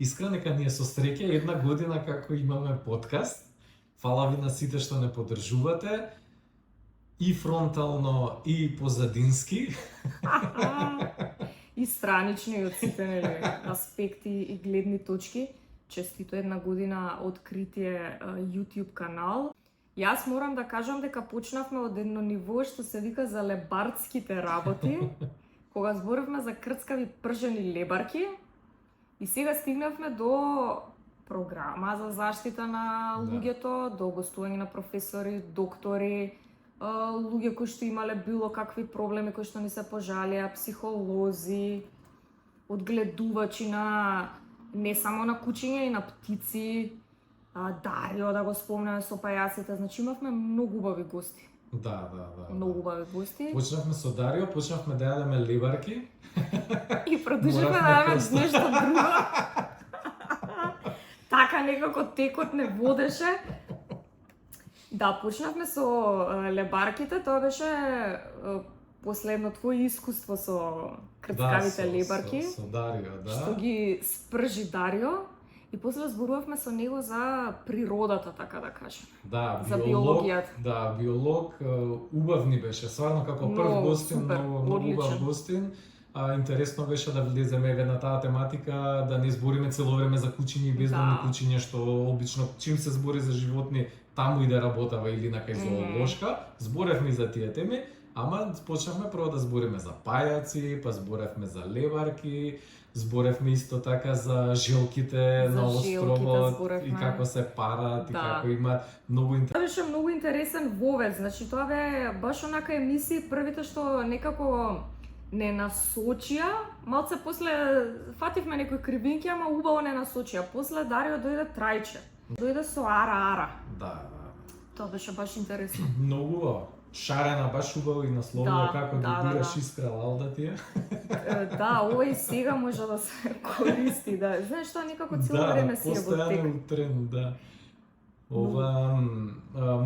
Искрено нека ни е со среќа една година како имаме подкаст. Фала ви на сите што не поддржувате и фронтално и позадински. И странично и од сите нели аспекти и гледни точки. Честито една година откритие YouTube канал. Јас морам да кажам дека почнавме од едно ниво што се вика за лебарските работи, кога зборевме за крцкави пржени лебарки и сега стигнавме до програма за заштита на луѓето, до гостување на професори, доктори, луѓе кои што имале било какви проблеми кои што ни се пожалија, психолози, одгледувачи на не само на кучиња и на птици, Дарио да го спомнеме со пајаците, значи имавме многу убави гости. Да. Многу убави гости. Почнавме со Дарио, почнавме да јадеме лебарки. И продолживме да јадеме нешто друго. Така некако текот не водеше. Да, почнавме со лебарките, тоа беше последно твое искуство со крцкавите лебарки. Со Дарио, да. Што ги спржи Дарио. И после зборувавме со него за природата, така да кажем. Да, за биологијата. Да, биолог, убав ни беше, стварно како прв гостин, многу убав гостин. Интересно беше да влеземе на таа тематика, да не збориме цело време за кучиња и бездомни кучиња, што обично чим се збори за животни, таму и да работава или на кај зоолошка. Зборевме и за тие теми, ама почнавме прво да збориме за пајаци, па зборевме за лебарки, зборевме исто така за желките на островот и како се парат и како има многу интересен. Тоа беше многу интересен вовец, значи тоа бе баш онака емисии првите што некако не насочија, малце после фативме некои кривинки, ама убаво не насочија. После Дарио дојде Трајче. Дојде со Ара. Да. Тоа беше баш интересно. Многу убаво. Шарена, баш убаво и насловно како ги бираш Искра Лалда тие. Да, ова и сега може да се користи, да. Знаеш тоа некако цело време си е во тек. Да, постојано тренд, да. Ова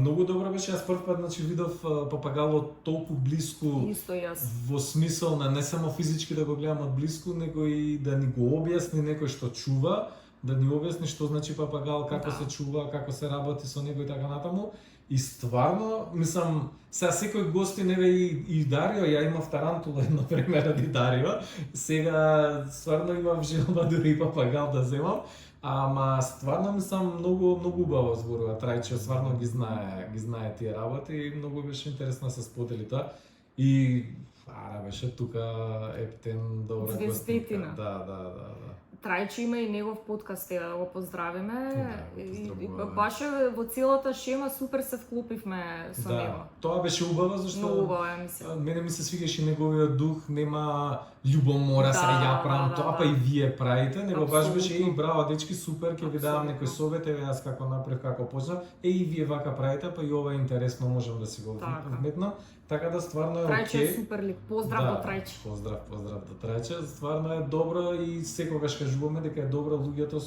многу добро беше, јас прв пат видов папагалот толку блиску. Исто јас. Во смисол на не само физички да го гледам од блиску, него и да ни го објасни некој што чува, да ни објасни што значи папагал, како се чува, како се работи со него и така натаму. И стварно, мислам, сега секој гости не бе и Дарио, ја имав тарантула едно време ради Дарио, сега стварно имав желба дури и папагал да земам, ама стварно мислам многу убаво зборува Трајче, стварно ги знае тие работи и многу беше интересно да се сподели тоа. И Ара беше тука ептен добра гостинка. Да. Трајче има и негов подкаст, да го поздравиме. И баш во целата шема супер се вклопивме со него. Тоа беше убаво зашто многу убаво е мисля. Мене ми се свигаше неговиот дух, нема љубомора са ја правам тоа, па и вие правите, него баш беше и браво дечки, супер, ќе ви давам некој совет, еве јас како направив, како почнав, и вие вака правите, па и ова е интересно, можам да си го вметнам. Така да стварно е Трајче е супер лик. Поздрав до Трајче. Поздрав до Трајче. Стварно е добро и секогаш кажуваме дека е добро луѓето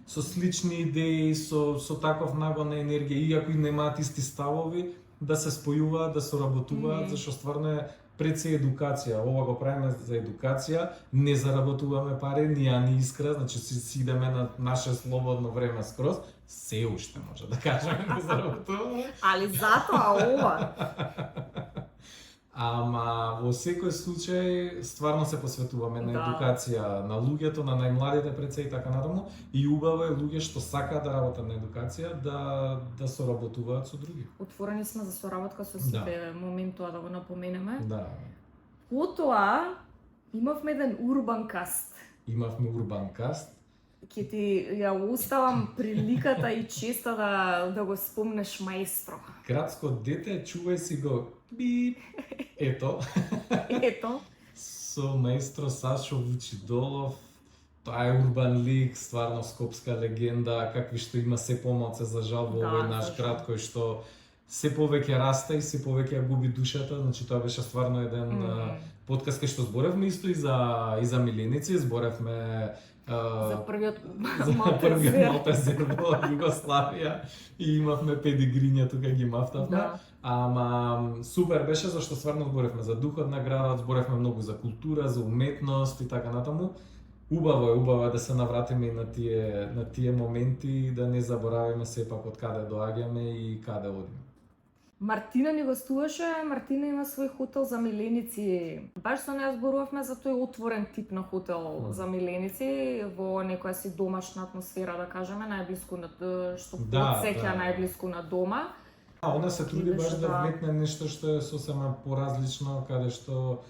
со слични идеи, со таков нагон на енергија, иако и немаат исти ставови, да се спојуваат, да соработуваат, зашто стварно е пред се едукација. Ова го правиме за едукација, не заработуваме пари, ни Искра, значи си идеме на наше слободно време скроз, се уште може да кажеме не заработуваме. Али затоа ова. Ама во секој случај стварно се посветуваме на едукација на луѓето, на најмладите пред се и така натаму, и убаво е луѓе што сакаат да работат на едукација да соработуваат со други. Отворени сме за соработка со сите, момент тоа да го напоменеме. Да. Потоа имавме еден урбан каст. Ќе ти ја оставам приликата и честа да го спомнеш маестро. Градско дете, чувај си го бип. Ето. Со маестро Сашо Вучидолов. Тоа е урбан лик, стварно скопска легенда, какви што има се помалце за жал во овој наш град кој што се повеќе расте и се повеќе ја губи душата, значи тоа беше стварно еден подкаст кај што зборевме исто и за миленици, зборевме за првиот Малтезер во Југославија и имавме педигриња тука ги мафтавме. Ама супер беше зашто стварно зборевме за духот на градот, зборевме многу за култура, за уметност и така натаму. убаво е да се навратиме и на тие моменти, да не забораваме сепак од каде доаѓаме и каде одиме. Мартина ни гостуваше, Мартина има свој хотел за миленици. Баш со неа зборувавме за тој отворен тип на хотел за миленици во некоја си домашна атмосфера, да кажеме, најблиску на што потсеќа најблиску на дома. Она се труди баш да вметне нешто што е сосема поразлично, каде што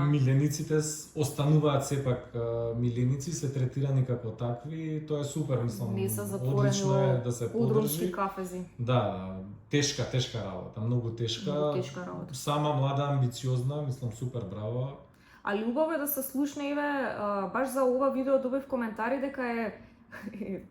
милениците остануваат сепак миленици, се третирани како такви, тоа е супер, мислам. Не се затворени е да се подржи. кафези. Да, тешка работа, многу тешка. работа. Сама млада, амбициозна, мислам супер браво. Али убаво е да се слушне Иве, баш за ова видео добив коментари дека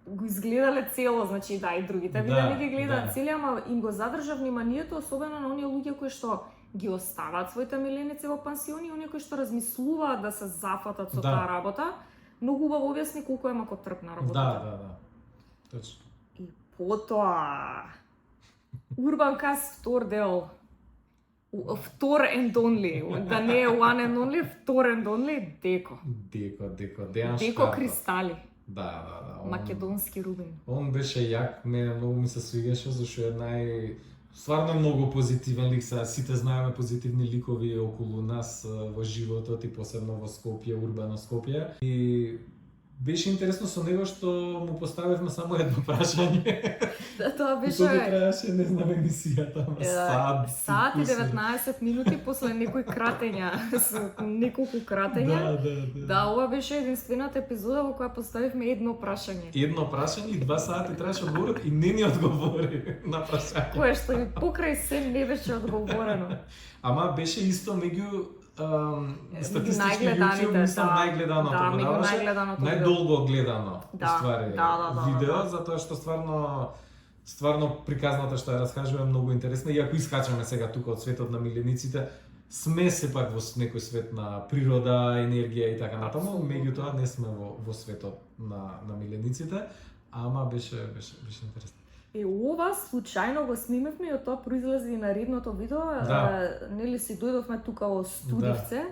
го изгледале цело, значи и другите видеа не ги гледаат цели, ама им го задржа вниманието, особено на оние луѓе кои што ги оставаат своите миленици во пансиони, оние кои што размислуваат да се зафатат со таа работа, многу убаво објасни колку е макотрпна работата. Да. Точно. И потоа Urban Cast втор дел. Втор and only, да не е one and only, втор and only, Деко. Деко Кристали. Да. Македонски Рубин. Он беше јак, мене многу ми се свигаше, зашто е стварно многу позитивен лик. Сите знаеме позитивни ликови околу нас во животот и посебно во Скопје, урбано Скопје. И беше интересно со него што му поставивме само едно прашање. Тоа беше... Тоа траеше, не знам, емисијата, саат и 19 минути после некои кратења, неколку кратења. Да, ова беше единствената епизода во која поставивме едно прашање. Едно прашање и 2 сати траеше одговорот и не ни одговори на прашање. Кое што и покрај се не беше одговорено. Ама беше исто меѓу статистички YouTube, мислам најгледаното, најдолго гледано, уствари, видео, затоа што стварно приказната што ја раскажува е многу интересна, и ако искачаме сега тука од светот на милениците, сме сепак во некој свет на природа, енергија и така натаму, меѓутоа не сме во светот на милениците, ама беше интересно. Ова случајно го снимевме и од тоа произлезе и наредното видео. Нели си дојдовме тука во студивце.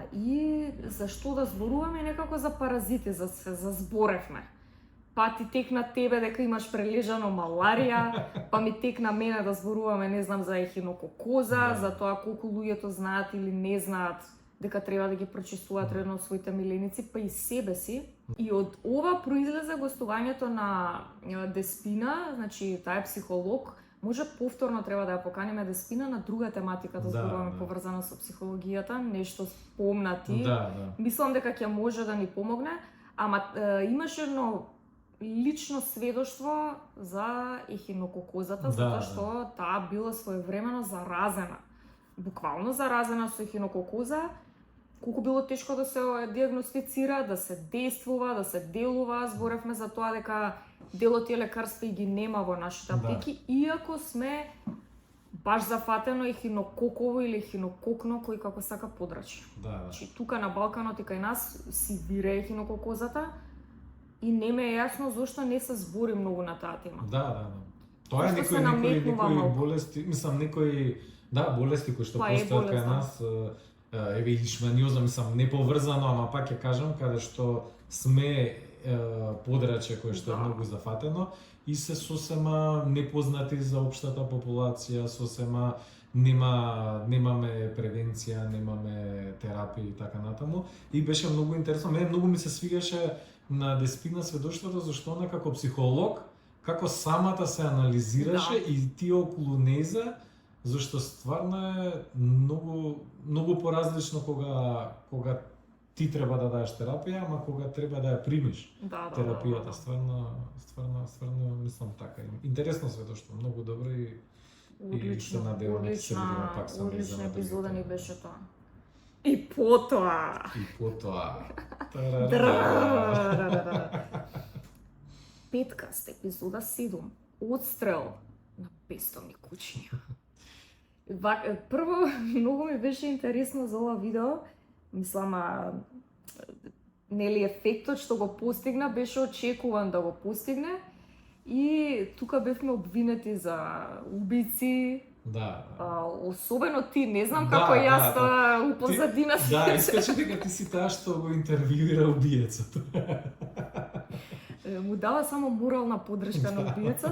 И зашто да зборуваме некако за паразити, за зборевме. Па ти текна тебе дека имаш прележано маларија, па ми текна мене да зборуваме, не знам, за ехинококоза, за тоа колку луѓето знаат или не знаат дека треба да ги прочистуваат редно своите миленици, па и себе си. И од ова произлезе гостувањето на Деспина, значи таа е психолог. Може повторно треба да ја поканиме Деспина на друга тематика да зборуваме поврзана со психологијата, нешто спомнати. Мислам дека ќе може да ни помогне, ама имаше едно лично сведоштво за ехинококозата, затоа што таа била своевремено заразена. Буквално заразена со ехинококоза. Колку било тешко да се диагностицира, да се действува, да се делува. Зборевме за тоа дека дел од тие лекарства и ги нема во нашите аптеки, иако сме баш зафатено ехинококово или ехинококно кој како сака подрачи. Значи тука на Балканот и кај нас си вире ехинококозата и не ме е јасно зошто не се збори многу на таа тема. Тоа е некои болести, мислам некои болести кои што постојат кај нас. Еве лишманиоза, мислам, не поврзано, ама пак ќе кажам, каде што сме подраче кој што е многу зафатено и се сосема непознати за општата популација, сосема немаме превенција, немаме терапија и така натаму. И беше многу интересно, мене многу ми се свигаше на Деспина сведоштвото, зашто она како психолог, како самата се анализираше и тие околу нејза, зашто стварно е многу поразлично кога ти треба да даеш терапија, ама кога треба да ја примиш. Терапијата стварно мислам така. Интересно сведоштво, многу добро и се надевам да се видиме пак со нејза. Одлична епизода ни беше тоа. И потоа. Петкаст, епизода 7. Одстрел на бестомни кучиња. Прво, многу ми беше интересно за ова видео. Мислам, нели ефектот што го постигна беше очекуван да го постигне. И тука бевме обвинети за убици, Да. Особено ти, не знам Да, како јас да. у позадина си. Да, искаше дека ти си таа што го интервјуира убиецот. Му дава само морална поддршка на убиецот.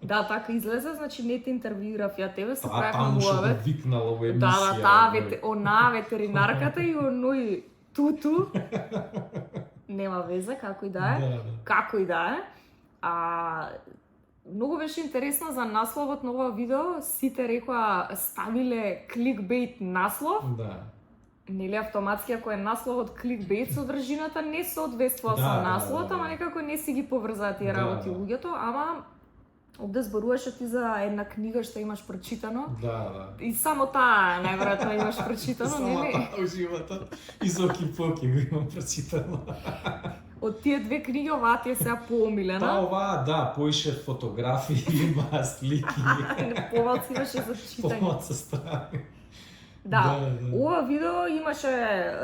Да, така излезе, значи не те интервјуирав ја тебе, се правевме Таму што го муавет. викнала во емисија. Да, таа онаа ветеринарката и оној туту. Нема везе, како и да е. Да. Како и да е. Многу беше интересно за насловот на ова видео. Сите рекоа ставиле кликбейт наслов. Да. Нели автоматски ако е насловот кликбейт, содржината не соодветствува Да, со насловот, да. ама некако не си ги поврзаат тие работи луѓето, ама овде зборуваше ти за една книга што имаш прочитано. Да. И само таа најверојатно имаш прочитано, Само нели? таа животот и Соки Поки го имам прочитано. Од тие две книги оваа ти е сега поомилена. Па оваа, да, поише фотографии, има слики. Повалци имаше за читање. Помоц со страни. Да, ова видео имаше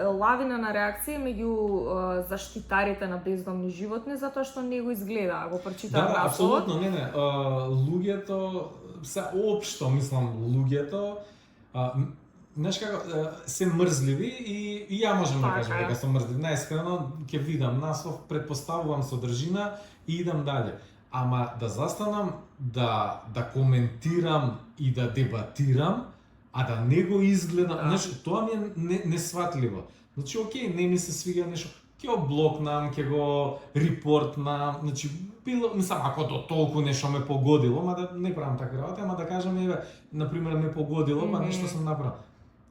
лавина на реакции меѓу заштитарите на бездомни животни затоа што не го изгледа, го прочитаа Да, насловот. апсолутно, не. Луѓето, се општо, мислам, луѓето, знаеш како, се мрзливи и ја можам да кажам дека сум мрзлив. Најискрено, ќе видам наслов, предпоставувам содржина и идам дале. Ама да застанам, да коментирам и да дебатирам, а да не го изгледам, знаеш, тоа ми е несватливо. Значи, окей, не ми се свига нешто, ќе го блокнам, ќе го репортнам, значи, било, мислам, ако до толку нешто ме погодило, ма да не правам така работа, ама да кажам, еве, например, ме погодило, па нешто сум направил.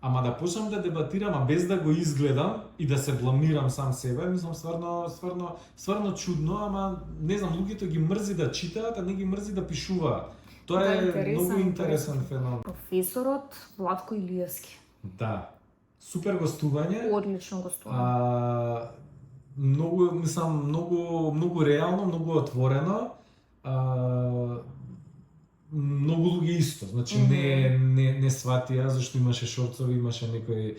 Ама да почнам да дебатирам, а без да го изгледам и да се бламирам сам себе, мислам, стварно чудно, ама не знам, луѓето ги мрзи да читаат, а не ги мрзи да пишуваат. Тоа е многу интересен феномен. Професорот Владко Илиевски. Да. Супер гостување. Одлично гостување. Многу реално, многу отворено. Многу луѓе исто, значи не сватија зашто имаше шорцови, имаше некој,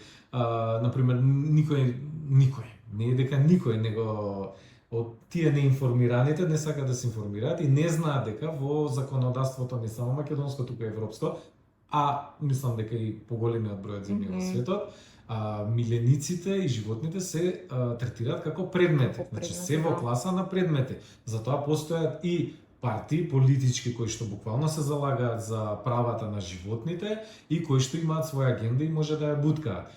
например, никој, не е дека никој, него од тие неинформираните не сакаат да се информираат и не знаат дека во законодавството не само македонско, туку и европско, а мислам дека и поголемиот број од земји во светот, милениците и животните се третираат како предмети. Значи се во класа на предмети. Затоа постојат и партии политички кои што буквално се залагаат за правата на животните и кои што имаат своја агенда и може да ја буткаат.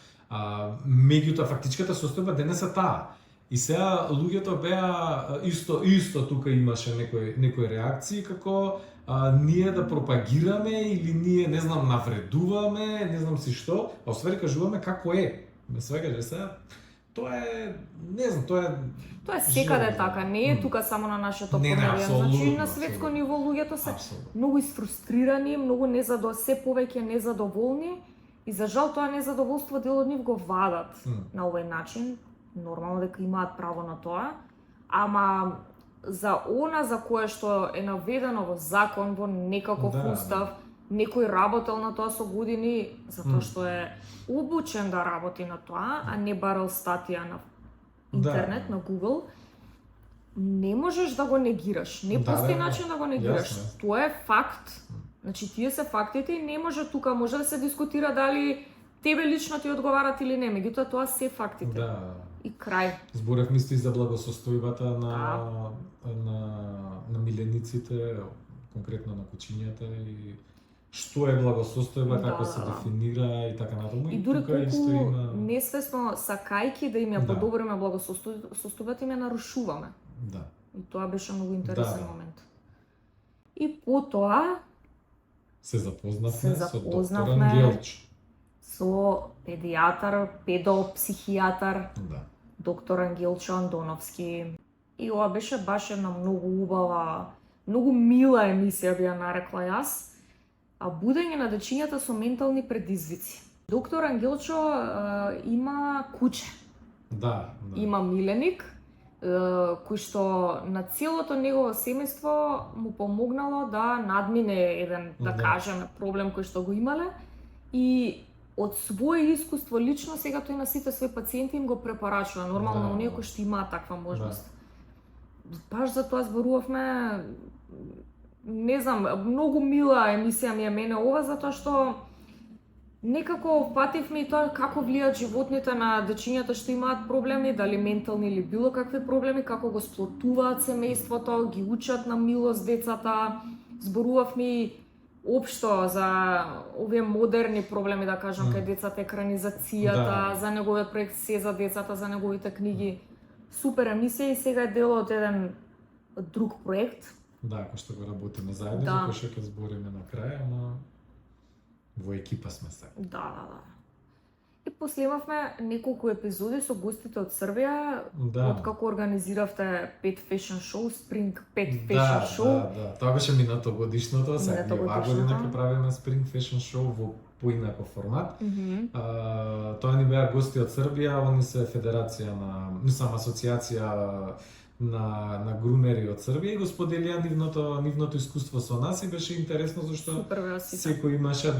Меѓутоа фактичката состојба денес е таа. И сега луѓето беа исто тука имаше некои реакции како ние да пропагираме или ние не знам навредуваме, не знам си што, а освари кажуваме како е. Ме свегаш сега тоа е, не знам, тоа е секаде така, не е тука само на нашето помеѓе. Значи на светско ниво луѓето се многу изфрустрирани, многу се повеќе незадоволни и за жал тоа незадоволство дел од нив го вадат на овој начин. Нормално дека имаат право на тоа, ама за она за кое што е наведено во закон, во некаков устав, некој работел на тоа со години, затоа што е обучен да работи на тоа, а не барал статија на интернет, на Google, не можеш да го негираш. Не постои начин да го негираш. Тоа е факт. Значи, тие се фактите и не може тука, може да се дискутира дали тебе лично ти одговарат или не, меѓутоа тоа се фактите. И крај. Зборевме исто и за благосостојбата на милениците, конкретно на кучињата и што е благосостојба, како се дефинира и така натаму. И дури колку несвесно сакајки да им ја подобриме благосостојбата, им ја нарушуваме. Да. И тоа беше многу интересен момент. И потоа се запознавме со доктор Ангелчо. Со педопсихијатар, доктор Ангелчо Андоновски. И ова беше баш една многу убава, многу мила емисија би ја нарекла јас. Будење на дечињата со ментални предизвици. Доктор Ангелчо има куче. Има миленик, кој што на целото негово семејство му помогнало да надмине еден, да кажеме, проблем кој што го имале. И од своје искуство лично сега тој на сите своји пациенти им го препорачува, нормално на оние кои што имаат таква можност. Баш за тоа зборувавме не знам, многу мила емисија ми е мене ова, затоа што некако пативме и тоа како влијаат животните на дечињата што имаат проблеми, дали ментални или било какви проблеми, како го сплотуваат семејството, ги учат на милост децата. Зборувавме и општо за овие модерни проблеми, да кажам, кај децата, екранизацијата, за неговиот проект Се за децата, за неговите книги. Супер емисија и сега е дел од еден друг проект. Да, кој што го работиме заедно, Да. за кој што ќе збориме на крај, ама во екипа сме сега. Да. И после имавме неколку епизоди со гостите од Србија, Да. откако организиравте Pet Fashion Show, Spring Pet Fashion Show. Да. Тоа беше минато годишното, сега и оваа година Минатогодишното. ќе правиме Spring Fashion Show во поинаков формат. Мгм. Тоа ни беа гости од Србија, они се федерација на, мислам, асоциација на грумери од Србија и го споделија нивното искуство со нас и беше интересно зашто Супер беа сите. секој имаше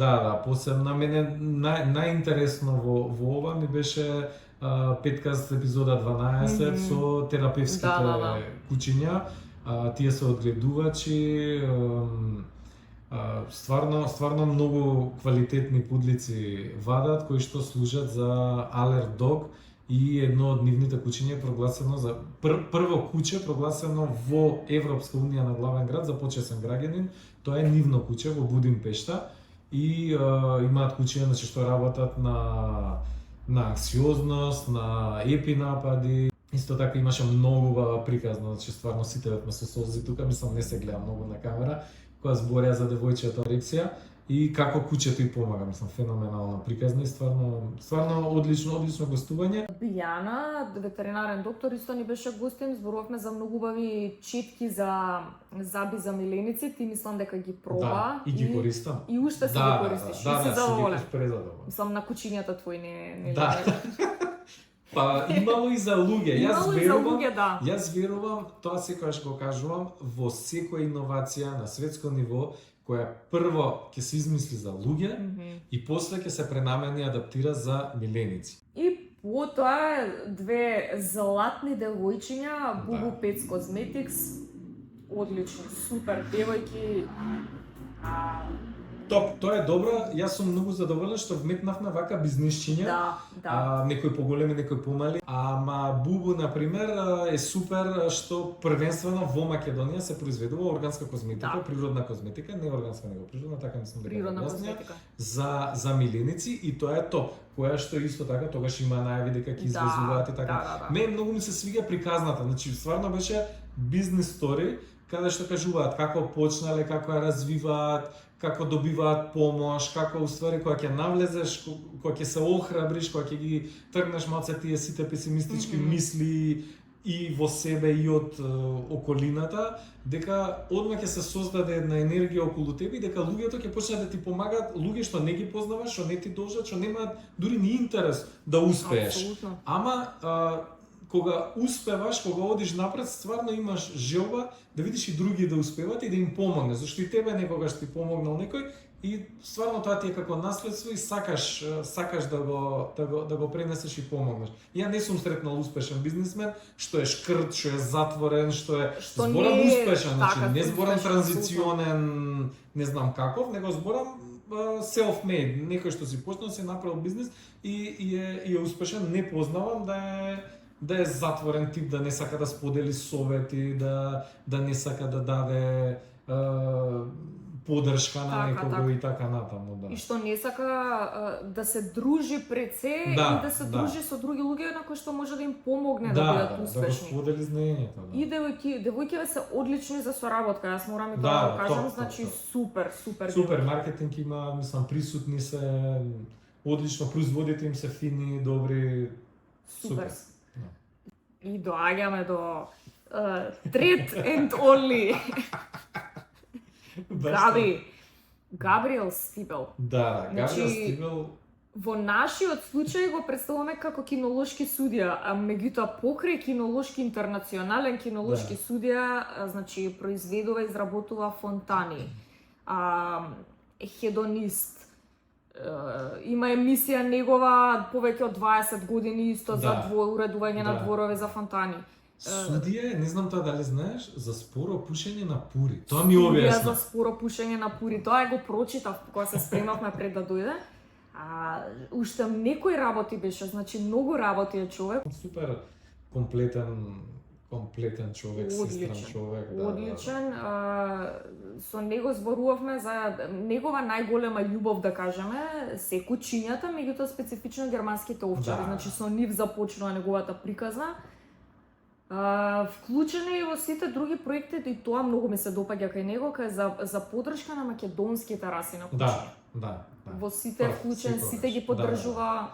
посебно. На мене најинтересно во ова ми беше Петкаст епизода 12 со терапевските Да. кучиња. Тие се одгледувачи, стварно многу квалитетни пудлици вадат кои што служат за Alert Dog и едно од нивните кучиња е прогласено за прво куче прогласено во Европска унија на главен град за почесен граѓанин. Тоа е нивно куче во Будимпешта и имаат кучиња значи што работат на анксиозност, на епинапади. Исто така имаше многу убава приказна, значи стварно сите бевме со солзи тука, мислам не се гледа многу на камера, која збореа за девојчето ерекција и како кучето и помага, мислам феноменална приказна и стварно одлично гостување. Билјана, ветеринарен доктор, исто ни беше гостин, зборувавме за многу убави четки за заби за миленици, ти мислам дека ги проба. Да, и ги користам. И уште се ги користиш, и си задоволен. презадоволен. Мислам на кучињата твои не Да. Па имало и за луѓе. Имало и за луѓе, да. Јас верувам, тоа секогаш го кажувам, во секоја иновација на светско ниво која прво ќе се измисли за луѓе и после ќе се пренамени и адаптира за миленици. И потоа две златни девојчиња, Бубу Pets Cosmetics, одлично, супер девојки. Топ, тоа е добро. Јас сум многу задоволен што вметнавме вака бизнисчиња. Да. Некои поголеми, некои помали. Ама Бубу, например, е супер што првенствено во Македонија се произведува органска козметика, природна козметика, не органска, него природна, така мислам дека природна јаснија, козметика. за миленици и тоа е топ. Која што исто така тогаш има најави дека ќе извезуваат и така. Мене многу ми се свиѓа приказната, значи стварно беше бизнес стори каде што кажуваат како почнале, како ја развиваат, како добиваат помош, како уствари кога ќе навлезеш, кога ќе се охрабриш, кога ќе ги тргнеш малце тие сите песимистички мисли и во себе и од околината, дека одма ќе се создаде една енергија околу тебе и дека луѓето ќе почнат да ти помагаат, луѓе што не ги познаваш, што не ти должат, што немаат дури ни интерес да успееш. Апсолутно. Ама кога успеваш, кога одиш напред, стварно имаш желба да видиш и други да успеват и да им помогнеш, зашто и тебе некогаш ти помогнал некој и стварно тоа ти е како наследство и сакаш да го пренесеш и помогнеш. Ја не сум сретнал успешен бизнисмен што е шкрт, што е затворен, што зборам успешен, значи не зборам транзиционен, не знам каков, него зборам self-made, некој што си почнал, си направил бизнис и е успешен, не познавам да е затворен тип, да не сака да сподели совети, да не сака да даде подршка на некого и така натаму, да. И што не сака да се дружи пред се и да се дружи со други луѓе на кои што може да им помогне да бидат успешни. Да го сподели знаењето. И девојките се одлични за соработка, јас морам и тоа да кажам, значи супер. Супер маркетинг има, мислам, присутни се, одлично, производите им се фини, добри, супер. И доаѓаме до Thread and Only. Габриел Стибел. Да, Габриел Стибел. Во нашиот случај го представуваме како кинолошки судија, а меѓутоа покрај кинолошки интернационален кинолошки судија, значи произведува и изработува фонтани. Хедонист. Има емисија негова повеќе од 20 години исто за уредување на дворове за фонтани. Судија, не знам тоа дали знаеш, за споро пушење на пури. Тоа ми Студија објасна. за споро пушење на пури. Тоа го прочитав кога се спремавме пред да дојде. Уште некои работи беше, значи многу работи е човек. Супер комплетен човек, сестран човек. Одличен. Со него зборувавме за негова најголема љубов, да кажеме, се кучињата, меѓутоа специфично германските овчари. Значи со нив започнува неговата приказна. Вклучен е и во сите други проекти, и тоа многу ми се допаѓа кај него, кај за поддршка на македонските раси на кучиња. Да. Во сите вклучен, сите ги поддржува.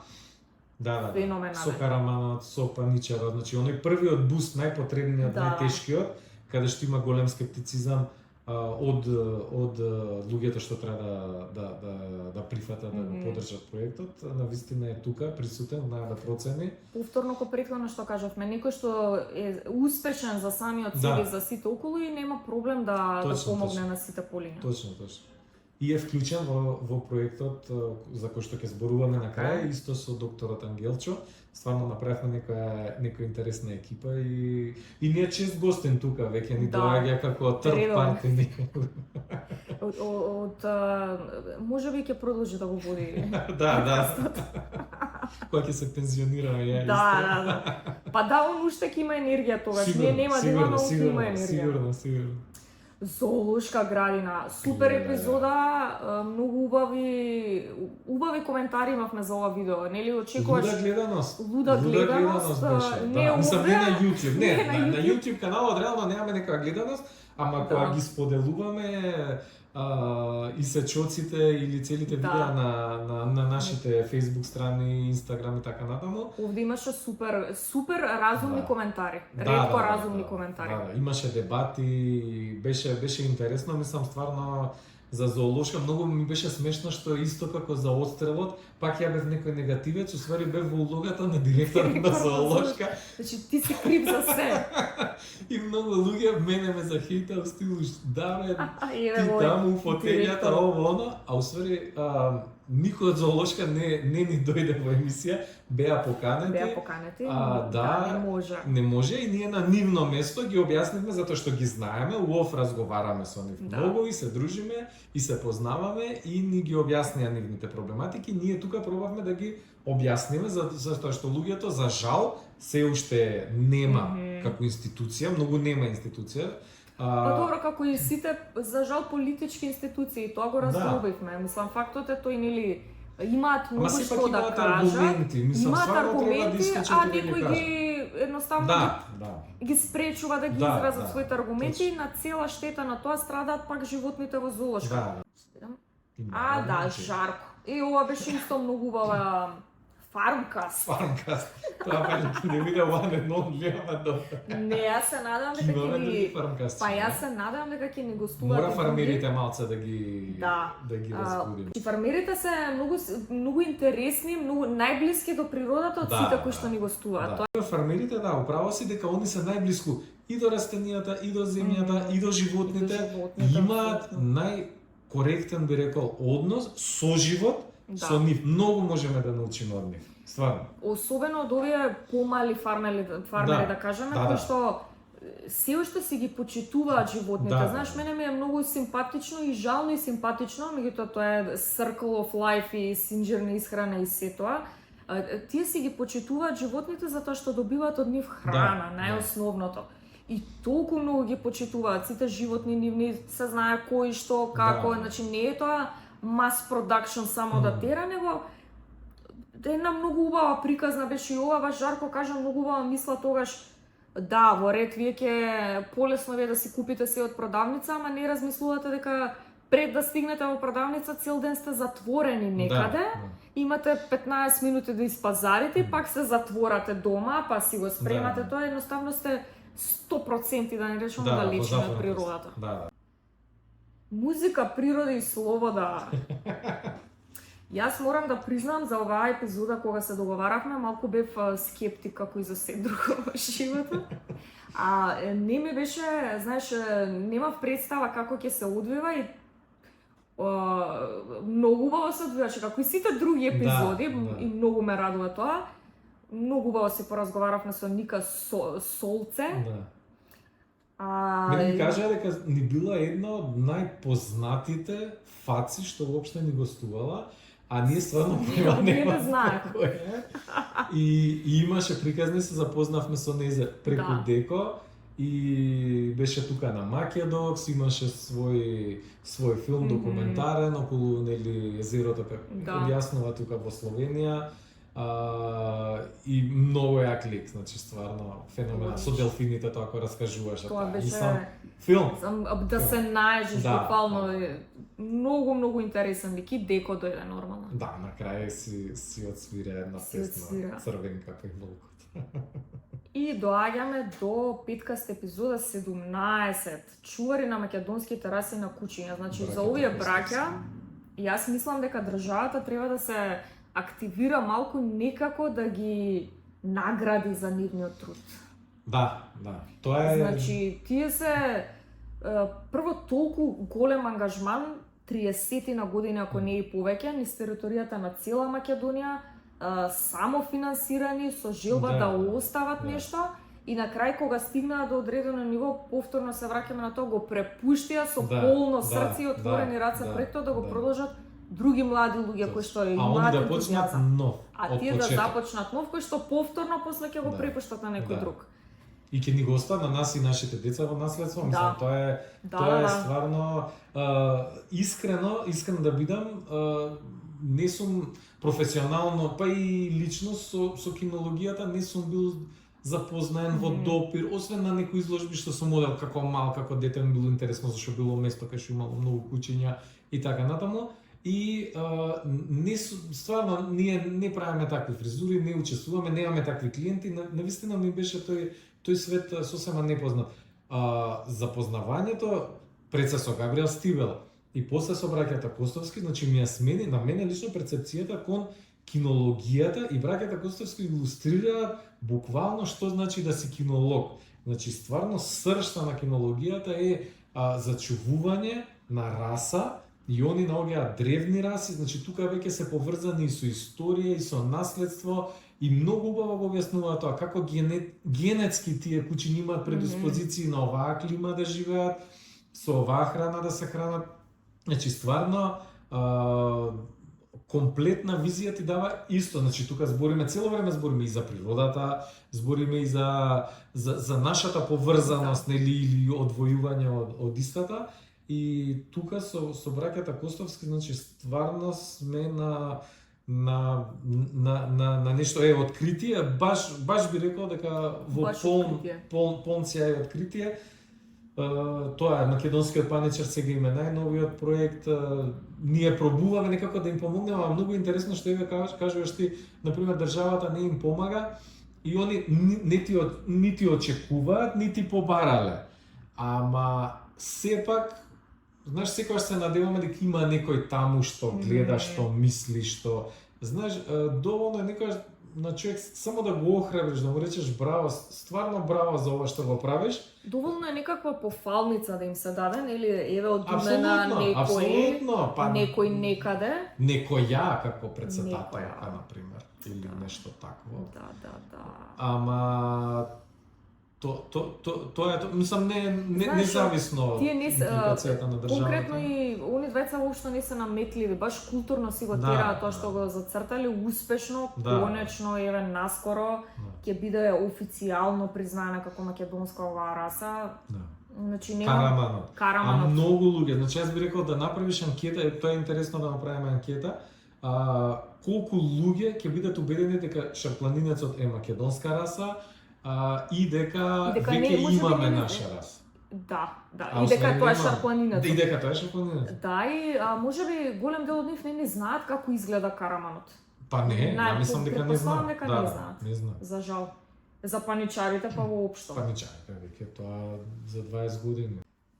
Да. Феноменален. Со караманот, со паничарот, значи оној првиот буст, најпотребниот, најтешкиот, каде што има голем скептицизам од луѓето што треба да прифатат да го поддржат проектот, навистина е тука присутен, знае да процени. Повторно ко претходно што кажавме, некој што е успешен за самиот себе, за сите околу и нема проблем да помогне на сите полиња. Точно. И е вклучен во проектот за кој што ќе зборуваме на крај, исто со докторот Ангелчо. Стварно направивме некоја интересна екипа и ни е чест гостин тука, веќе ни доаѓа како трп парти. Можеби ќе продолжи да го води. Да. Кога ќе се пензионираме ја исто. Да. Па да, он уште ќе има енергија тогаш. Ние нема да имаме, он има енергија. Сигурно. Зоолошка градина, супер епизода, многу убави коментари имавме за ова видео. Нели очекуваш луда гледаност беше. Не на YouTube, на YouTube каналот реално немаме некоја гледаност, ама кога ги споделуваме и сечоците или целите видеа на нашите Facebook страни, Instagram и така натаму. Овде имаше супер разумни коментари. Ретко разумни коментари. Имаше дебати, беше интересно, мислам стварно за зоолошка, многу ми беше смешно што исто како за отстрелот, пак ја бев некој негативец, усвари бев во улогата на директор на зоолошка. Значи ти си крив за се. И многу луѓе мене ме захейтаа в стилу ти таму у фотелјата ово оно, а усвари никој од зоолошка не ни дојде во емисија, беа поканети. Не може и ние на нивно место ги објаснивме затоа што ги знаеме, уов разговараме со нив многу и се дружиме и се познаваме и ни ги објаснија нивните проблематики. Ние тука пробавме да ги објасниме затоа што луѓето за жал се уште нема како институција, многу нема институција. Па добро, како и сите, за жал, политички институции, тоа го разглобивме. Мислам, фактот е тој, нели, имаат многу што да кажат, имаат аргументи, а некој ги едноставно ги спречува да ги изразат своите аргументи и на цела штета на тоа страдаат пак животните во зоолошка. Жарко. И ова беше исто многу убава Фармкаст. Тоа па не виде one and only, ама добро. Не, јас се надевам дека ќе ни... Па јас се надевам дека ќе ни гостуваат. Мора фармерите малце да ги разбудиме. Фармерите се многу интересни, многу најблиски до природата од сите кои што ни гостуваат. Фармерите, управо си дека они се најблиску и до растенијата, и до земјата, и до животните. Имаат најкоректен, би рекол, однос со живот. Со нив многу можеме да научиме од нив. Стварно. Особено од овие помали фармери да кажеме, кои што се уште си ги почитуваат животните. Знаеш, мене ми е многу симпатично и жално и симпатично, меѓутоа тоа е circle of life и синџирна исхрана и се тоа. Тие си ги почитуваат животните затоа што добиваат од нив храна, најосновното. И толку многу ги почитуваат сите животни нивни, се знае кои што, како, значи не е тоа mass production само да тера, него една многу убава приказна беше и ова, баш Жарко кажа многу убава мисла тогаш, во ред, вие ќе полесно вие да си купите се од продавница, ама не размислувате дека пред да стигнете во продавница цел ден сте затворени некаде, имате 15 минути да испазарите и пак се затворате дома, па си го спремате, тоа едноставно сте 100% да не речеме да лечиме од природата. Музика, природа и слобода. Јас морам да признам за оваа епизода кога се договаравме, малку бев скептик како и за се друго во животот. Не ми беше, знаеш, немав представа како ќе се одвива и многу убаво се одвиваше, како и сите други епизоди и многу ме радува тоа. Многу убаво се поразговаравме со Ника Солце. Да. Мене ми кажа дека ни била една од најпознатите фаци што воопшто ни гостувала, а ние стварно не знаеме кој е. И имаше приказни, се запознавме со нејзе преку Деко и беше тука на Македокс, имаше свој филм документарен околу нели езерото како објаснува тука во Словенија. И многу јак лик, значи стварно феноменално со делфините тоа кога раскажуваш. Тоа беше филм. Да се најдеш буквално многу интересен лик и Деко дојде нормално. Да, на крај си отсвира една песна Црвенка по волкот. И доаѓаме до петкаста епизода 17. Чувари на македонски тераси на кучиња. Значи за овие браќа јас мислам дека државата треба да се активира малку некако да ги награди за нивниот труд. Да. Тоа е... Значи, тие се прво толку голем ангажман, 30 на години ако не и повеќе, низ територијата на цела Македонија, само финансирани со желба да остават нешто и на крај кога стигнаа до одредено ниво, повторно се враќаме на тоа, го препуштија со полно срце и отворени раце пред тоа да го продолжат други млади луѓе кои што имаат да почнат нов. А тие да започнат нов, кој што повторно после ќе го препуштат на некој друг. И ќе ни го остават на нас и нашите деца во наследство, мислам, тоа е стварно искрено да бидам, не сум професионално, па и лично со кинологијата не сум бил запознаен во допир, освен на некои изложби што сум одел како мал, како дете ми било интересно зашто било место кај што имало многу кучиња и така натаму. И стварно ние не правиме такви фризури, не учествуваме, немаме такви клиенти, навистина ми беше тој свет сосема непознат. Запознавањето пред се со Габриел Стивел и после со браќата Костовски, значи ми ја смени на мене лично перцепцијата кон кинологијата и браќата Костовски илустрираат буквално што значи да си кинолог. Значи стварно сршта на кинологијата е зачувување на раса. И они наоѓаат древни раси, значи тука веќе се поврзани и со историја и со наследство и многу убаво го објаснуваат тоа како генетски тие кучиња имаат предиспозиции на оваа клима да живеат, со оваа храна да се хранат. Значи стварно комплетна визија ти дава исто, значи тука цело време збориме и за природата, збориме и за нашата поврзаност, нели, или одвојување од истата. И тука со браќата Костовски, значи стварно сме на нешто откритие, баш би рекол дека во полн сјај откритие. Тоа е македонскиот паничар, сега има најновиот проект. Ние пробуваме некако да им помогнеме, а многу интересно што кажуваш ти, например државата не им помага и они нити очекуваат, нити побарале. Ама сепак знаеш, секогаш се надеваме дека има некој таму што гледа, што мисли, што... Знаеш, доволно е некогаш на човек само да го охрабриш, да му речеш браво, стварно браво за ова што го правиш. Доволно е некаква пофалница да им се даде, или еве од имена некој некаде. Некоја како председателка, например, или нешто такво. Да. Ама тоа е, мислам, независно од импликацијата на државата. Конкретно и они двајца воопшто не се наметливи, баш културно си го тераат тоа што го зацртали успешно, конечно, еве наскоро ќе биде официјално признаена како македонска оваа раса. Значи Караманот. А многу луѓе, значи јас би рекол да направиш анкета, тоа е интересно да направиме анкета. Колку луѓе ќе бидат убедени дека шарпланинецот е македонска раса, и дека веќе имаме наша раса. Да. И дека тоа е шарпланинецот. И дека тоа е шарпланинецот. Да, и можеби голем дел од нив не знаат како изгледа Караманот. Па не, ја мислам дека не знаат. Не знаат. За жал. За паничарите па воопшто. Паничарите веќе тоа за 20 години.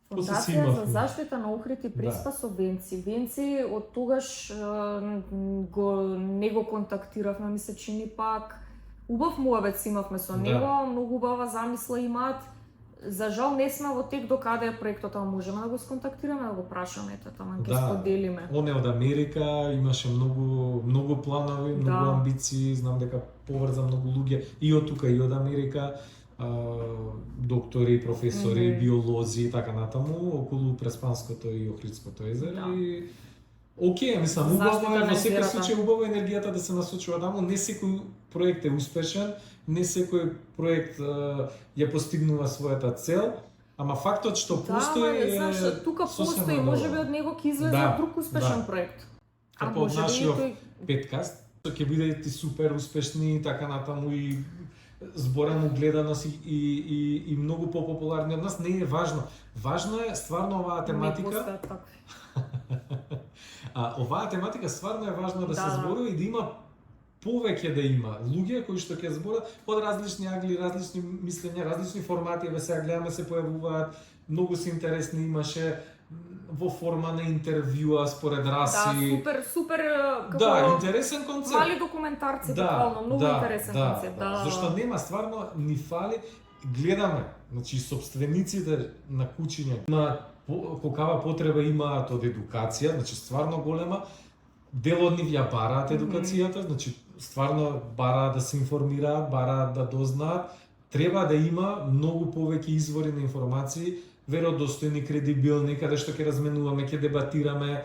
Фондација за заштита на Охрид и Преспа со Венци. Венци од тогаш не го контактиравме, ми се чини пак. Убав муабет си имавме со него, многу убава замисла имаат. За жал не сме во тек до каде е проектот, ама можеме да го сконтактираме, да го прашаме, ето таман ќе споделиме. Он е од Америка, имаше многу планови, многу амбиции, знам дека поврза многу луѓе и од тука и од Америка, доктори, професори, биолози и така натаму околу Преспанското и Охридското езеро и окей, мислам, убаво е, во секој случај убаво енергијата да се насочува таму, не секој проект е успешен, не секој проект ја постигнува својата цел, ама фактот што постои е знаеш, тука постои, можеби од него ќе излезе друг успешен проект. Како од нашиот петкаст, ќе бидете супер успешни и така натаму и зборено гледаност и многу популарни од нас, не е важно. Важно е стварно оваа тематика. Оваа тематика стварно е важно да се зборува и да има повеќе да има луѓе кои што ќе зборат од различни англи, различни мислења, различни формати, сега гледаме се појавуваат, многу се интересни, имаше во форма на интервјуа според раси. Супер интересен концепт. Мали документарци, буквално, многу интересен концепт. Зашто нема стварно ни фали, гледаме, значи сопствениците на куќиња на какава потреба имаат од едукација, значи стварно голема. Дел од нив ја бараат едукацијата, значи стварно бараат да се информираат, бараат да дознаат. Треба да има многу повеќе извори на информации, веродостојни, кредибилни, каде што ќе разменуваме, ќе дебатираме.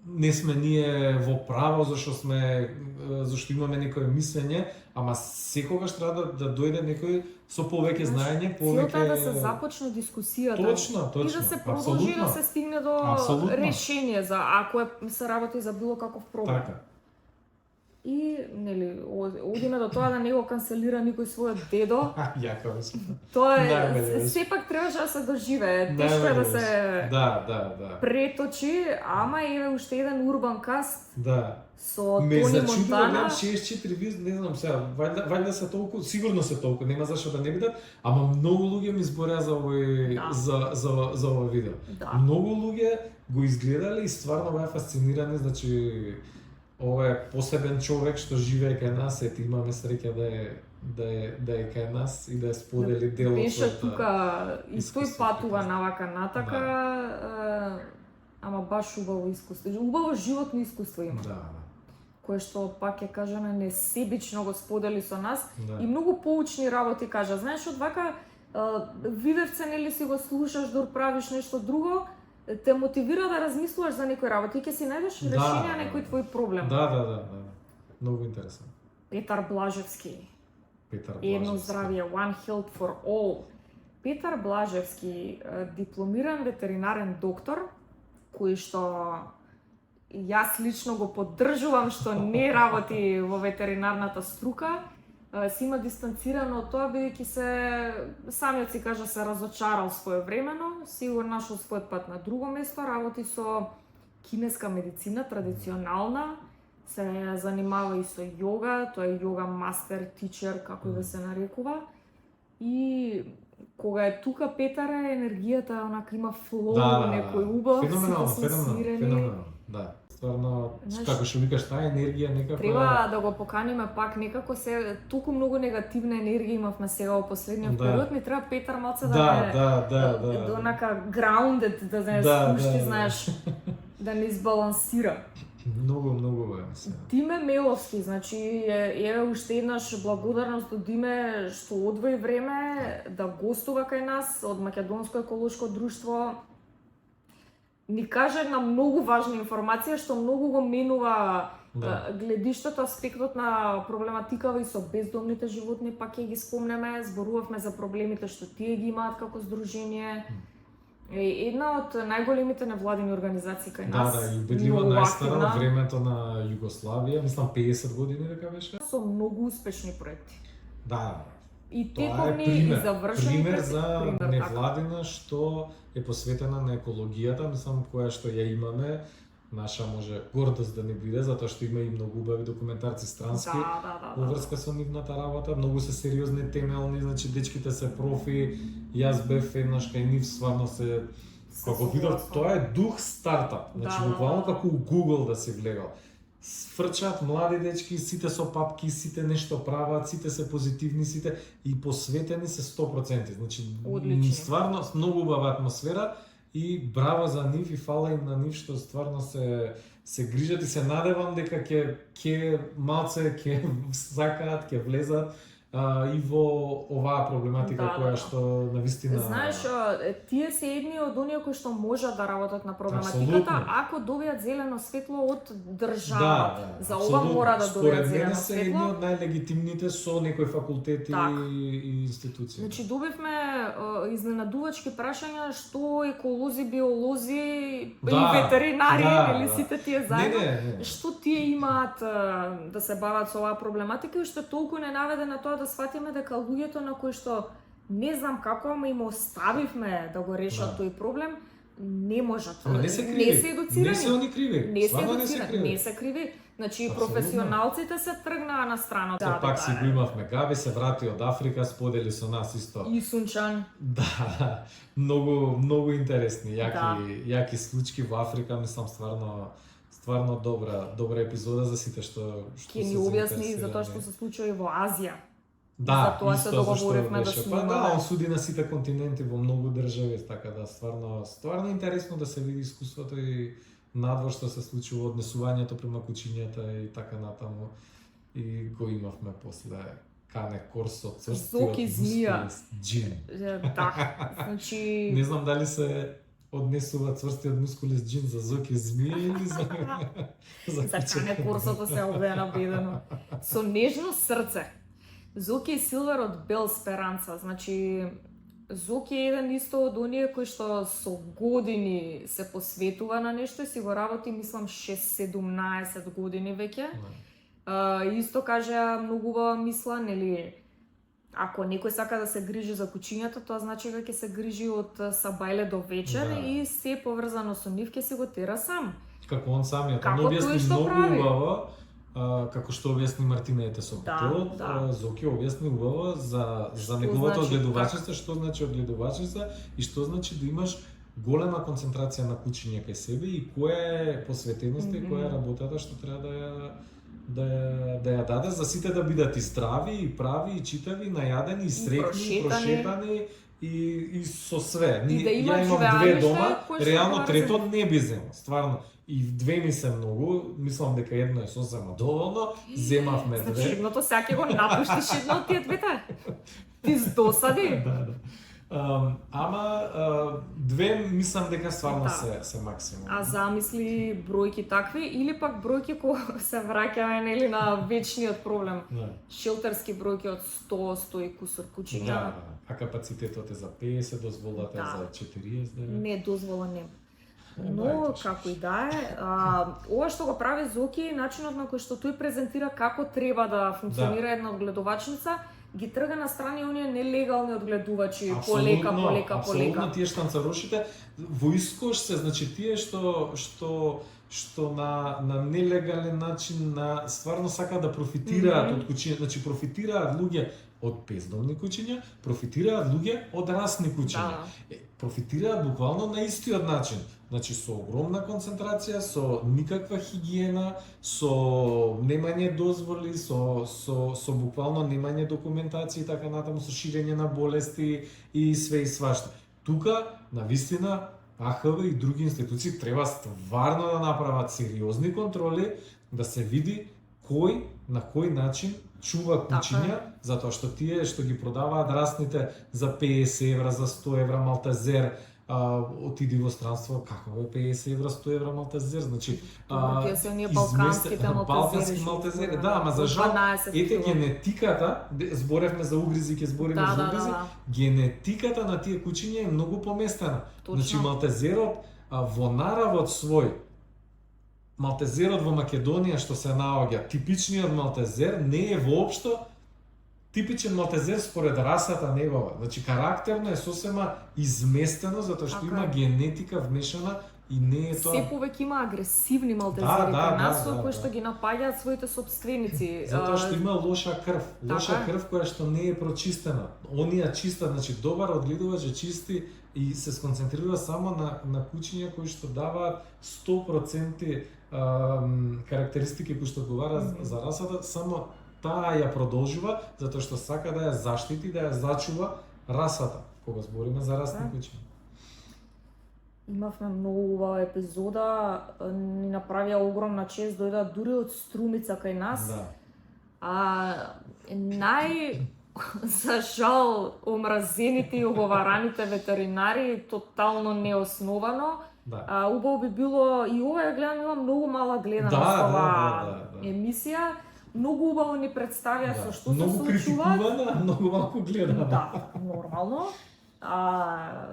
Не сме ние во право зашто имаме некое мислење, ама секогаш треба да дојде некој со повеќе знаење, повеќе. Целта е да се започне дискусијата. Точно. И да се продолжи да се стигне до решение за ако се работи за било каков проблем. Така. И нели одиме до тоа да не го канцелира никој својот дедо. Јако мислам. Тоа е сепак требаше да се доживее. Тешко е да се преточи, ама еве уште еден урбан каст. Со Тони Монтана. 64 не знам сега, вајда се толку, сигурно се толку, нема зашто да не бидат, ама многу луѓе ми збореа за овој за овој видео. Многу луѓе го изгледале и стварно беа фасцинирани, значи ова е посебен човек што живее кај нас, ете имаме среќа да е кај нас и да сподели дел од беше тука и тој патува навака натака, ама баш убаво искуство, убаво животно искуство има. Кое што пак ќе кажеме несебично го сподели со нас и многу поучни работи кажа. Знаеш, од вака видевце нели си го слушаш дор правиш нешто друго, те мотивира да размислуваш за некои работи и ќе си најдеш решение на некој твој проблем. Многу интересно. Петар Блажевски. Едно здравје, One Health for All. Петар Блажевски, дипломиран ветеринарен доктор, кој што јас лично го поддржувам што не работи во ветеринарната струка, си има дистанцирано од тоа, бидејќи самиот си кажа се разочарал своевремено, си го нашол својот пат на друго место, работи со кинеска медицина, традиционална, се занимава и со јога, тоа е јога мастер, тичер, како да се нарекува. И кога е тука Петаре, енергијата онака има флоу, некој убав, феноменално. Стварно, како што викаш, таа енергија некако треба да го поканиме пак, некако се толку многу негативна енергија имавме сега во последниот период, ни треба Петар малце да онака grounded, да не спушти, знаеш, да не избалансира. Многу е. Диме Меловски, значи еве уште еднаш благодарност до Диме што одвои време да гостува кај нас од Македонско еколошко друштво. Ни кажа една многу важна информација што многу го менува гледиштето, аспектот на проблематикава и со бездомните животни, пак ќе ги спомнеме, зборувавме за проблемите што тие ги имаат како здружение. Една од најголемите невладини организации кај нас. И убедливо најстара од времето на Југославија, мислам 50 години дека беше. Со многу успешни проекти. И тоа е пример за невладина што е посветена на екологијата, мислам која што ја имаме, наша може гордост да не биде, затоа што има и многу убави документарци странски во врска со нивната работа, многу се сериозни, темелни, значи дечките се профи, јас бев еднаш кај нив, стварно се како видов, тоа е дух стартап, значи буквално како у Google да си влегал. фрчат млади дечки, сите со папки, сите нешто прават, сите се позитивни, сите и посветени се 100%. Значи, Одлични. стварно многу убава атмосфера и браво за нив и фала им на нив што стварно се грижат и се надевам дека ќе малце ќе сакаат, ќе влезат и во оваа проблематика Да, која да. што навистина. Знаеш, тие се едни од оние кои што можат да работат на проблематиката, Апсолутно. ако добијат зелено светло од држава. Да, За ова апсолутно. мора да добијат Според мене зелено се едни светло. од најлегитимните со некои факултети Така. и институции. Значи добивме изненадувачки прашања што еколози, биолози и ветеринари, или сите тие заедно. Не. Што тие имаат да се бават со оваа проблематика и што толку не наведе на тоа да сватиме дека луѓето на кои што не знам како, ама им оставивме да го решат тој проблем, не можат. Ама не се криви. Не се едуцирани. Не се они криви. Не се Стварно едуцирани. Не се криви. Значи Апсолутно. професионалците се тргнаа на страна. Пак си го имавме. Габи се врати од Африка, сподели со нас исто. И Сунчан. Да, многу интересни, Да. јаки случаи во Африка, мислам стварно добра епизода за сите што Ќе ни објасни за тоа што се случува и во Азија. Да, за тоа се исто зашто договоривме да беше. снимаме. Па да, он суди на сите континенти во многу држави, така да стварно интересно да се види искуството и надвор што се случува, однесувањето према кучињата и така натаму. И го имавме после Кане Корсо, црсти Зоки од змија. мускулис, джин. Да. Значи Не знам дали се однесува цврсти од мускулис джин за Зоки змија или за за Кане Корсото се обвена бедено. Со нежно срце. Зоки Силвер од Бел Сперанца. Значи Зоки е еден исто од оние кои што со години се посветува на нешто и си го работи, мислам, 6-17 години веќе. Исто кажа многу убава мисла, нели, ако некој сака да се грижи за кучињата, тоа значи дека ќе се грижи од сабајле до вечер и се поврзано со нив ќе си го тера сам. Како он самиот, Како он тој објасни што многу прави. убаво, како што објасни Мартина Етесов. Да, да. Зоки објасни убаво за Што неговото значи одгледувачество, што значи одгледувачество и што значи да имаш голема концентрација на кучиња кај себе и која е посветеноста и која е работата што треба да ја даде за сите да бидат и здрави, и прави, и читави, најадени, и среќни, и прошетани и со све. И да Ја имаат имам живеалиште две дома, кои што реално одговара трето за- не би земал, стварно. И две ми се многу, мислам дека едно е сосема доволно, земавме Значи, две. едното сега ќе го напуштиш едно од тие двете. Ти с досади. Да. Ама две мислам дека стварно Да. се максимум. А замисли бројки такви или пак бројки кои се враќаме нели на вечниот проблем. Да. Шелтерски бројки од 100 и кусур кучиња. Да, а капацитетот е за 50, дозволата е Да. за 40, да. Не дозвола нема. Но Најтешко. како и да е, ова што го прави Зоки, начинот на кој што тој презентира како треба да функционира една одгледувачница, ги трга на страни оние нелегални одгледувачи, полека. Апсолутно тие штанцарошите во искош се, значи тие што на нелегален начин стварно сакаат да профитираат од кучиња, значи профитираат луѓе од бездомни кучиња, профитираат луѓе од расни кучиња. Да. Профитираат буквално на истиот начин. Значи со огромна концентрација, со никаква хигиена, со немање дозволи, со буквално немање документација и така натаму, со ширење на болести и све и свашта. Тука, навистина, АХВ и други институции треба стварно да направат сериозни контроли, да се види кој на кој начин чува кучиња, затоа што тие што ги продаваат расните за 50 евра, за 100 евра малтезер, отиди во странство, како бе 50 евра, 100 евра малтезер, значи Тие се оние балканските балкански малтезери, да, ама за жал, ете генетиката, зборевме за угризи, ќе збориме за угризи, генетиката на тие кучиња е многу поместена. Значи малтезерот во наравот свој, малтезерот во Македонија што се наоѓа, типичниот малтезер не е воопшто типичен малтезер според расата негова. Значи карактерно е сосема изместено затоа што има генетика вмешана и не е тоа. Се повеќе има агресивни малтезери кај нас кои што ги напаѓаат своите собственици. Затоа што има лоша крв, крв која што не е прочистена. Оние чиста, значи добар одгледувач е чисти и се сконцентрира само на кучиња кои што даваат 100% карактеристики кои што одговараат за расата, само таа ја продолжува затоа што сака да ја заштити, да ја зачува расата, кога збориме за расни кучиња. Имавме многу убава епизода, ни направија огромна чест, дојда дури од Струмица кај нас. За жал, омразените и оговараните ветеринари, тотално неосновано. Убаво би било, и ова ја гледам, има многу мала гледаност ова емисија. Многу убаво ни представија со што се случува. Многу критикувана, многу малку гледана. Да, нормално.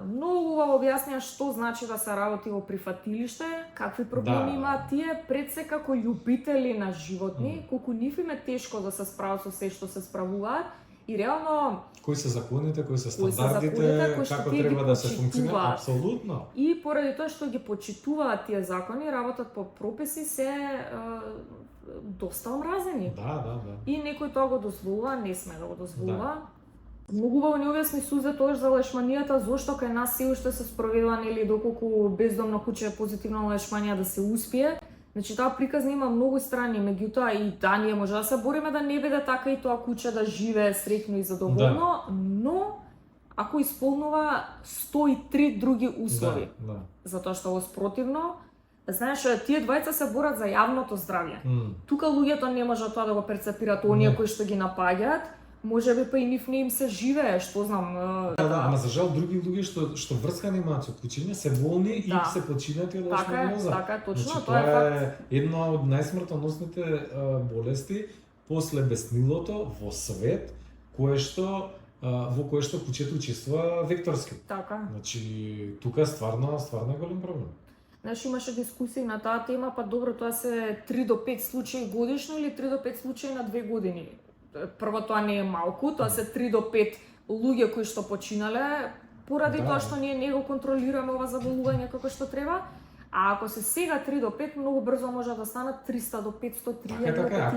Многу убаво објаснија што значи да се работи во прифатилиште, какви проблеми имаат тие, пред се како љубители на животни, колку нив им е тешко да се справат со се што се справуваат и реално кои се законите, кои се стандардите, како треба да се функционира, апсолутно. И поради тоа што ги почитуваат тие закони, работат по прописи се доста омразени. Да. И некој тоа го дозволува, не сме да го дозволува. Многу убаво ни објасни Сузе тоа за лешманијата, зошто кај нас се уште се спроведува или доколку бездомно куче е позитивна лешманија да се успие. Значи таа приказна има многу страни, меѓутоа и ние може да се бориме да не биде така и тоа куче да живее среќно и задоволно, но ако исполнува 103 други услови. Затоа што во спротивно, знаеш, тие двајца се борат за јавното здравје. Тука луѓето не можат тоа да го перцепираат, оние кои што ги напаѓаат. Може би па и нив не им се живее, што знам. Ама за жал други луѓе што врскани имаат со кучиња се болни и се починати од лешманиоза. Така е, точно, значи, тоа е факт. Една од најсмртоносните болести после беснилото во свет, во кое што кучето учествува векторски. Така. Значи тука стварно е голем проблем. Знаеш, имаше дискусии на таа тема, па добро, тоа се 3 до 5 случаи годишно или 3 до 5 случаи на 2 години. Прво, тоа не е малку, тоа се 3 до 5 луѓе кои што починале поради тоа што ние не го контролираме ова заболување како што треба. А ако се сега 3 до 5, многу брзо може да станат 300 до 500, Така,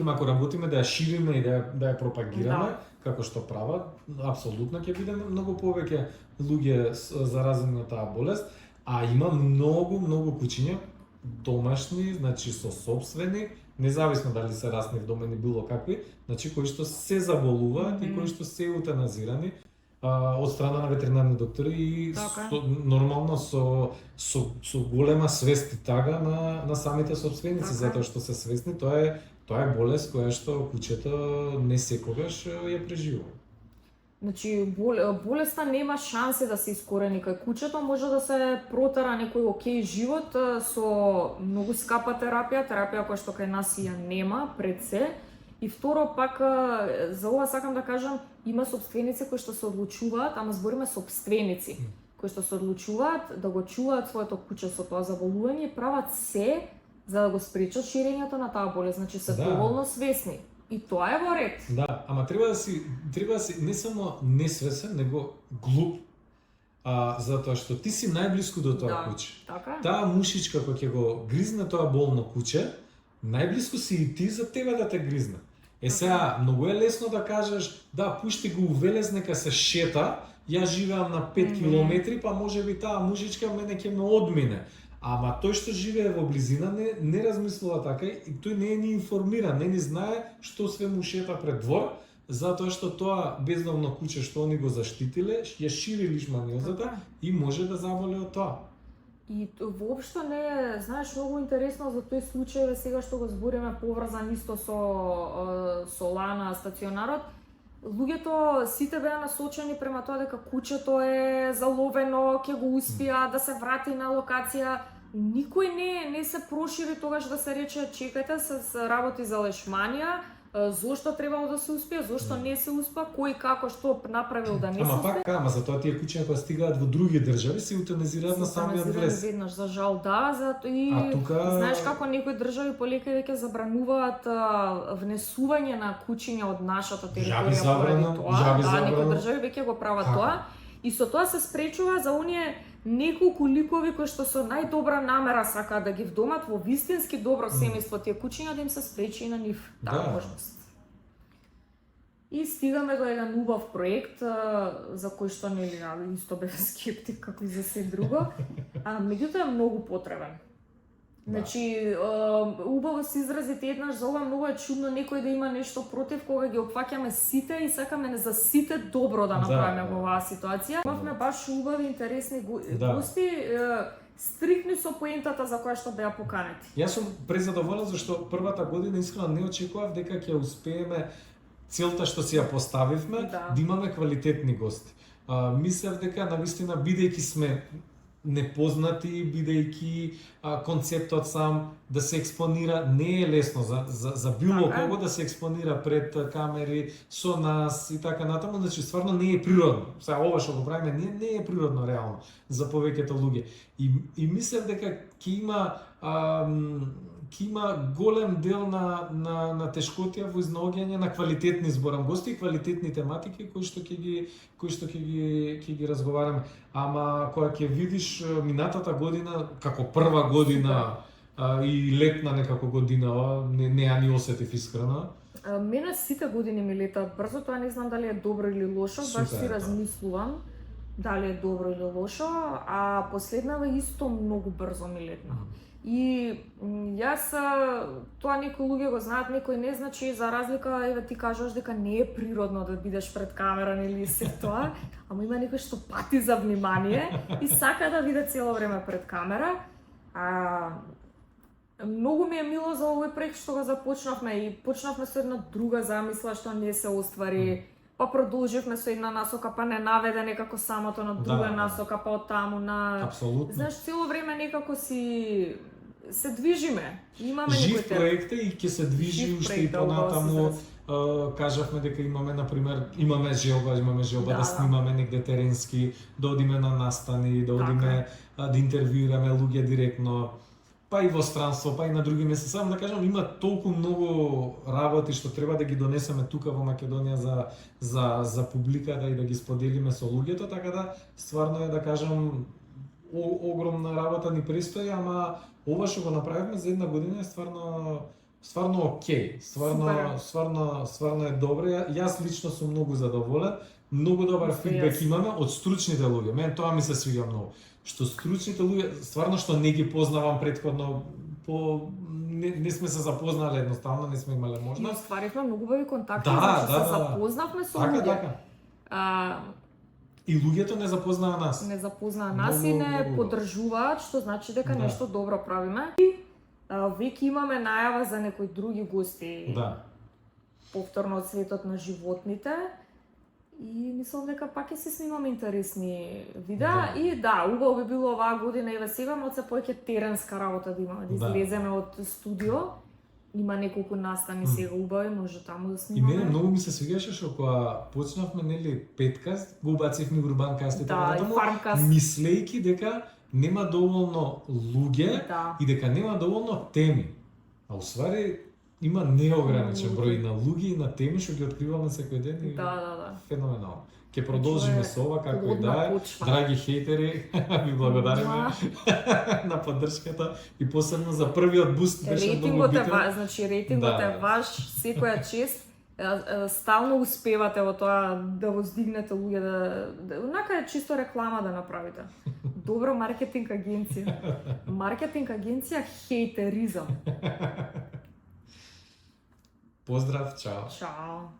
ако работиме да ја шириме и да ја пропагираме, како што прават, апсолутно ќе биде многу повеќе луѓе заразени на таа болест, а има многу кучиња домашни, значи со сопствени, независно дали се расни в домени било какви, значи кои што се заболуваат и кои што се еутаназирани од страна на ветеринарни доктори и нормално со голема свест и тага на самите сопственици, затоа што се свесни, тоа е болест која што кучето не секогаш ја преживува. Значи, болеста нема шанси да се искорени кај кучето, може да се протера некој окей живот со многу скапа терапија која што кај нас ја нема пред се. И второ пак, за ова сакам да кажам, има собственици кои што се одлучуваат, ама збориме собственици, кои што се одлучуваат да го чуваат своето куче со тоа заболување и прават се за да го спречат ширењето на таа болест, значи се доволно свесни. И тоа е во ред. Да, ама треба да си не само несвесен, него глуп. Затоа што ти си најблиску до тоа куче. Така. Таа мушичка која ќе го гризне тоа болно куче, најблиску си и ти за тебе да те гризне. Сега, многу е лесно да кажеш, да, пушти го увелез, нека се шета, ја живеам на 5 километри, па може би таа мушичка мене ќе ме одмине. Ама тој што живее во близина не размислува така и тој не е ни информиран, не знае што све му шета пред двор, затоа што тоа бездомно куче што они го заштитиле, ја шири лишманиозата и може да заболе од тоа. И воопшто не е, знаеш, многу интересно за тој случај, сега што го збориме поврзан исто со Лана стационарот, луѓето сите беа насочени према тоа дека кучето е заловено, ќе го успија да се врати на локација. Никој не се прошири тогаш да се рече чекајте, се работи за лешманија, зошто требало да се успее, зошто не се успеа, кој како што направил да не се Ама успее. пак, затоа тие куќиња кога стигаат во други држави се утилизираат на самиот влез. Веднаш, за жал да, и знаеш како некои држави полека веќе забрануваат внесување на куќиња од нашата територија поради тоа. Некои држави веќе го прават тоа. И со тоа се спречува за оние неколку ликови кои што со најдобра намера сакаат да ги вдомат во вистински добро семејство тие куќиња, да им се спречи и на нив таа можност. И стигаме до еден убав проект за кој што нели исто бев скептик како и за се друго, меѓутоа е многу потребен. Значи, убаво се изразите еднаш, за ова многу е чудно некој да има нешто против кога ги опфаќаме сите и сакаме за сите добро да направиме во оваа ситуација. Имавме баш убави, интересни гости, стрикни со поентата за која што да ја поканете. Јас сум презадоволен зашто првата година искрено не очекував дека ќе успееме целта што си ја поставивме, да имаме квалитетни гости. Мислев дека навистина бидејќи сме непознати, бидејќи концептот сам да се експонира не е лесно за било кого да се експонира пред камери со нас и така натаму, значи стварно не е природно. Сега ова што го правиме не е природно реално за повеќето луѓе. И мислев дека ќе има голем дел на тешкотија во изнаоѓање на квалитетни зборам гости и квалитетни тематики кои што ќе ги разговараме. Ама кога ќе видиш минатата година како прва година и летна некако година, не ја ни осетив искрено. Мене сите години ми летаат брзо, тоа не знам дали е добро или лошо, баш си размислувам дали е добро или лошо, а последнава исто многу брзо ми летна. И јас, тоа некои луѓе го знаат, некои не, значи за разлика, еве ти кажуваш дека не е природно да бидеш пред камера или се тоа, ама има некој што пати за внимание и сака да биде цело време пред камера. Многу ми е мило за овој проект што го започнавме и почнавме со една друга замисла што не се оствари. Па продолживме со една насока, па не наведе некако самото на друга насока, па од таму на... Апсолутно. Знаеш, цело време некако се движиме. Имаме жив проект и ќе се движи уште и понатаму. Кажавме дека имаме, например, имаме желба да снимаме негде теренски, да одиме на настани, да одиме да интервјуираме луѓе директно, па и во странство, па и на други места. Само да кажам, има толку многу работи што треба да ги донесеме тука во Македонија за публиката и да ги споделиме со луѓето, така да стварно е да кажам огромна работа ни престои, ама ова што го направивме за една година е стварно окей. Стварно е добро. Јас лично сум многу задоволен. Многу добар фидбек имаме од стручните луѓе. Мен тоа ми се свиѓа многу. Што стручните луѓе, стварно што не ги познавам претходно, не сме се запознале едноставно, не сме имале можност. И остваривме многу убави контакти, се запознавме со луѓе. И луѓето не запознаа нас. Не запознаа нас и не поддржуваат, што значи дека нешто добро правиме. И веќе имаме најава за некои други гости. Повторно од светот на животните. И мислам дека пак ќе се снимаме интересни видеа и убаво би било оваа година еве сега малце повеќе теренска работа да имаме, да излеземе од студио. Има неколку настани сега убави, може таму да снимаме. И мене многу ми се свигаше што кога почнавме нели петкаст, го убацивме Урбанкаст и така натаму, мислејќи дека нема доволно луѓе и дека нема доволно теми. А усвари има неограничен број на луѓе и на теми што ги откриваме секој ден и феноменално. Ќе продолжиме со ова како и да е. Драги хейтери, ви благодариме на поддршката и посебно за првиот буст беше многу битен. Значи рейтингот е ваш, секоја чест. Стално успевате во тоа да воздигнете луѓе, онака е чисто реклама да направите. Добро маркетинг агенција. Маркетинг агенција хейтеризам. Поздрав, чао. Чао.